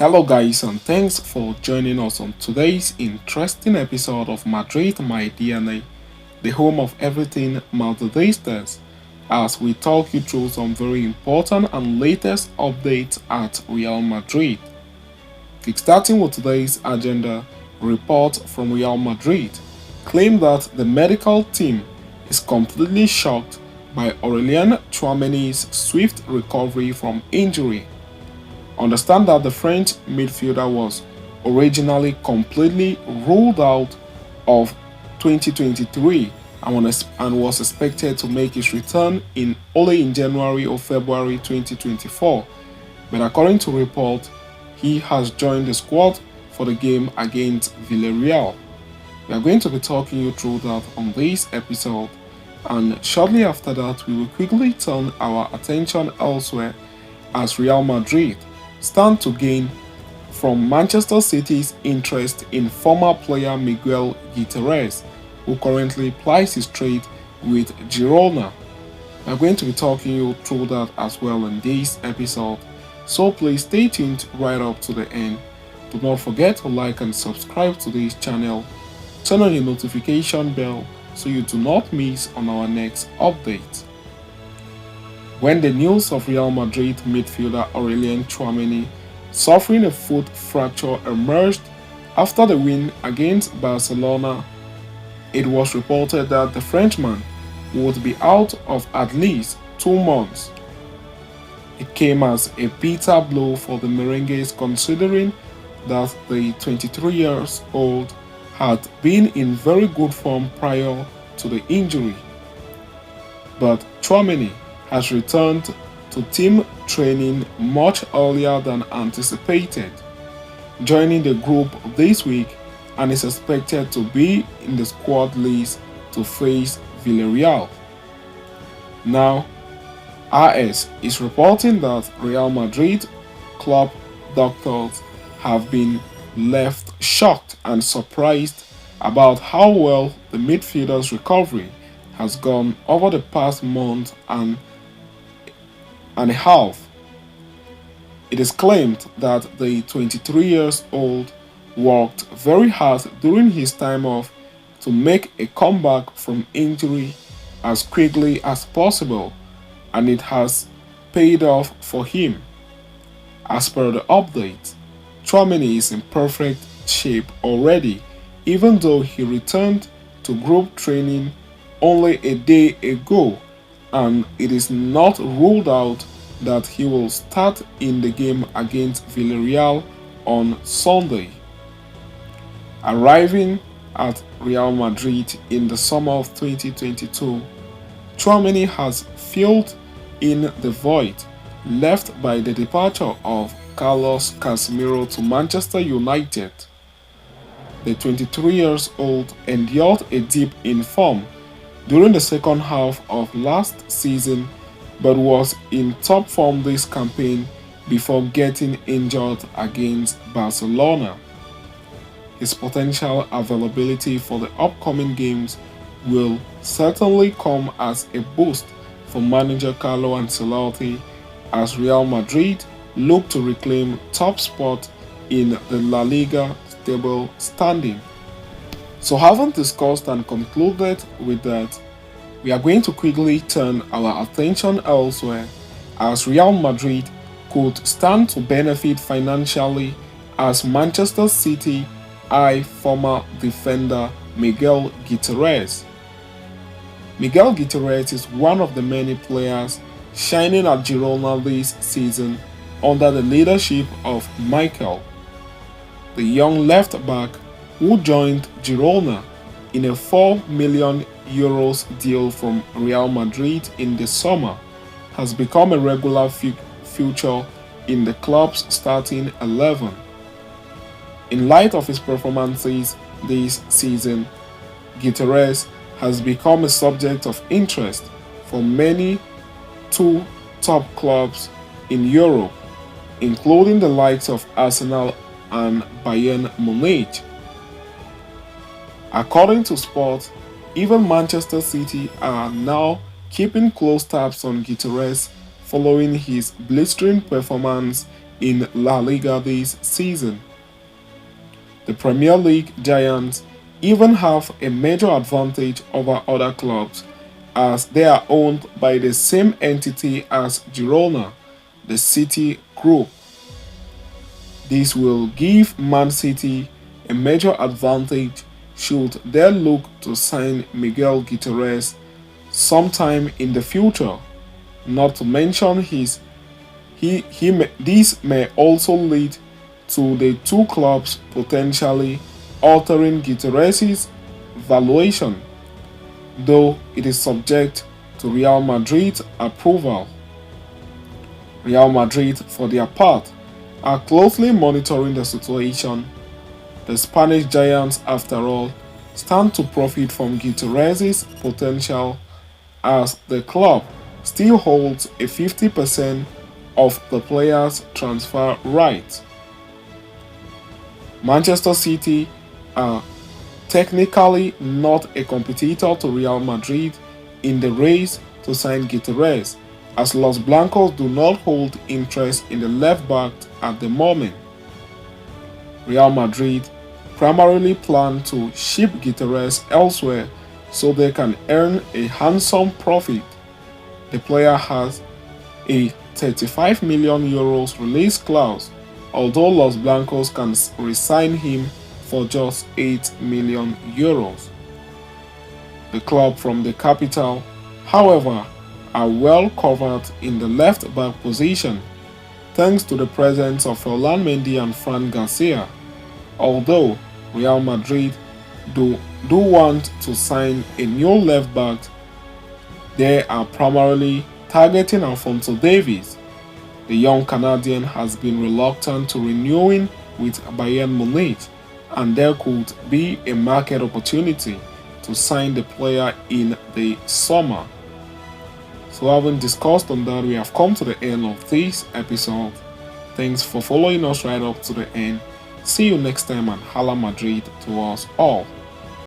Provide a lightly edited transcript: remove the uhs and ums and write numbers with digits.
Hello, guys, and thanks for joining us on today's interesting episode of Madrid My DNA, the home of everything Madridistas, as we talk you through some very important and latest updates at Real Madrid. Kickstarting with today's agenda, report from Real Madrid claim that the medical team is completely shocked by Aurelien Chouameni's swift recovery from injury. Understand that the French midfielder was originally completely ruled out of 2023 and was expected to make his return only in January or February 2024. But according to report, he has joined the squad for the game against Villarreal. We are going to be talking you through that on this episode, and shortly after that we will quickly turn our attention elsewhere as Real Madrid stand to gain from Manchester City's interest in former player Miguel Gutierrez, who currently plies his trade with Girona. I'm going to be talking you through that as well in this episode, so please stay tuned right up to the end. Do not forget to like and subscribe to this channel. Turn on your notification bell so you do not miss on our next update. When the news of Real Madrid midfielder Aurelien Chouameni suffering a foot fracture emerged after the win against Barcelona, it was reported that the Frenchman would be out of at least 2 months. It came as a bitter blow for the Merengues, considering that the 23-year-old had been in very good form prior to the injury. But Chouameni has returned to team training much earlier than anticipated, joining the group this week, and is expected to be in the squad list to face Villarreal. Now, RS is reporting that Real Madrid club doctors have been left shocked and surprised about how well the midfielder's recovery has gone over the past month and a half. It is claimed that the 23-year-old worked very hard during his time off to make a comeback from injury as quickly as possible, and it has paid off for him. As per the update, Chouameni is in perfect shape already, even though he returned to group training only a day ago, and it is not ruled out that he will start in the game against Villarreal on Sunday. Arriving at Real Madrid in the summer of 2022, Chouameni has filled in the void left by the departure of Carlos Casemiro to Manchester United. The 23-year-old endured a dip in form during the second half of last season, but was in top form this campaign before getting injured against Barcelona. His potential availability for the upcoming games will certainly come as a boost for manager Carlo Ancelotti as Real Madrid look to reclaim top spot in the La Liga table standing. So, having discussed and concluded with that, we are going to quickly turn our attention elsewhere as Real Madrid could stand to benefit financially as Manchester City eye former defender Miguel Gutierrez. Miguel Gutierrez is one of the many players shining at Girona this season under the leadership of Michael, the young left-back who joined Girona in a €4 million deal from Real Madrid in the summer, has become a regular feature in the club's starting 11. In light of his performances this season, Gutierrez has become a subject of interest for many two top clubs in Europe, including the likes of Arsenal and Bayern Munich. According to Sport, even Manchester City are now keeping close tabs on Gutierrez following his blistering performance in La Liga this season. The Premier League giants even have a major advantage over other clubs as they are owned by the same entity as Girona, the City Group. This will give Man City a major advantage should they look to sign Miguel Gutierrez sometime in the future. Not to mention this may also lead to the two clubs potentially altering Gutierrez's valuation, though it is subject to Real Madrid's approval. Real Madrid, for their part, are closely monitoring the situation. The Spanish giants, after all, stand to profit from Gutierrez's potential as the club still holds a 50% of the player's transfer rights. Manchester City are technically not a competitor to Real Madrid in the race to sign Gutierrez, as Los Blancos do not hold interest in the left back at the moment. Real Madrid primarily plan to ship Gutierrez elsewhere so they can earn a handsome profit. The player has a €35 million release clause, although Los Blancos can re-sign him for just €8 million. The club from the capital, however, are well covered in the left-back position thanks to the presence of Ferland Mendy and Fran Garcia, although Real Madrid do want to sign a new left-back. They are primarily targeting Alphonso Davies. The young Canadian has been reluctant to renewing with Bayern Munich, and there could be a market opportunity to sign the player in the summer. So having discussed on that, we have come to the end of this episode. Thanks for following us right up to the end. See you next time, and Hala Madrid to us all.